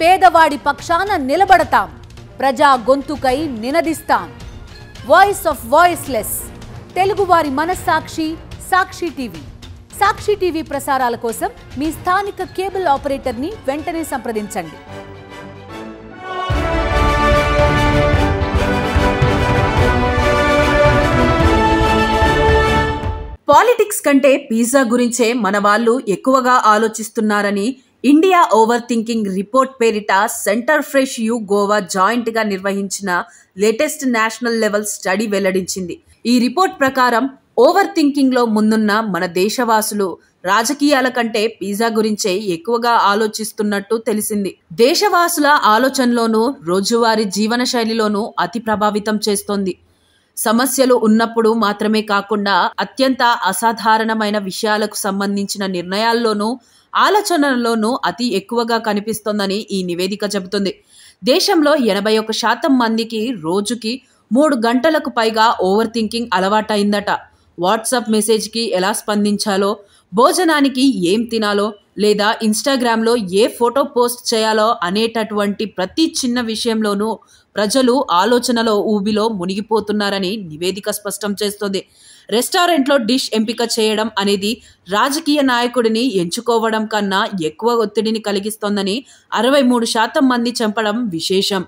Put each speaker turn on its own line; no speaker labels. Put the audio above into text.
పేదవాడి పక్షాన నిలబడతాం, ప్రజా గొంతుకై నినదిస్తాం. వాయిస్ ఆఫ్ వాయిస్లెస్, తెలుగువారి మనస్సాక్షి సాక్షి టీవీ. సాక్షి టీవీ ప్రసారాల కోసం మీ స్థానిక కేబుల్ ఆపరేటర్ని వెంటనే సంప్రదించండి.
పాలిటిక్స్ కంటే పిజ్జా గురించే మన వాళ్ళు ఎక్కువగా ఆలోచిస్తున్నారని ఇండియా ఓవర్ థింకింగ్ రిపోర్ట్ పేరిట centre fresh you Goa joint గా నిర్వహించిన లేటెస్ట్ నేషనల్ లెవెల్ స్టడీ వెల్లడించింది. ఈ రిపోర్ట్ ప్రకారం ఓవర్ థింకింగ్ లో ముందున్న మన దేశవాసులు రాజకీయాల కంటే పిజ్జా గురించే ఎక్కువగా ఆలోచిస్తున్నట్టు తెలిసింది. దేశవాసుల ఆలోచనలోనూ రోజువారీ జీవన శైలిలోనూ అతి ప్రభావితం చేస్తోంది. సమస్యలు ఉన్నప్పుడు మాత్రమే కాకుండా అత్యంత అసాధారణమైన విషయాలకు సంబంధించిన నిర్ణయాల్లోనూ ఆలోచనల్లోనూ అతి ఎక్కువగా కనిపిస్తోందని ఈ నివేదిక చెబుతుంది. దేశంలో 81% మందికి రోజుకి 3 గంటలకు పైగా ఓవర్ థింకింగ్ అలవాటైందట. వాట్సాప్ మెసేజ్కి ఎలా స్పందించాలో, భోజనానికి ఏం తినాలో, లేదా ఇన్స్టాగ్రామ్లో ఏ ఫోటో పోస్ట్ చేయాలో అనేటటువంటి ప్రతి చిన్న విషయంలోనూ ప్రజలు ఆలోచనలో ఊబిలో మునిగిపోతున్నారని నివేదిక స్పష్టం చేస్తోంది. రెస్టారెంట్లో డిష్ ఎంపిక చేయడం అనేది రాజకీయ నాయకుడిని ఎంచుకోవడం కన్నా ఎక్కువ ఒత్తిడిని కలిగిస్తోందని 63% మంది చెప్పడం విశేషం.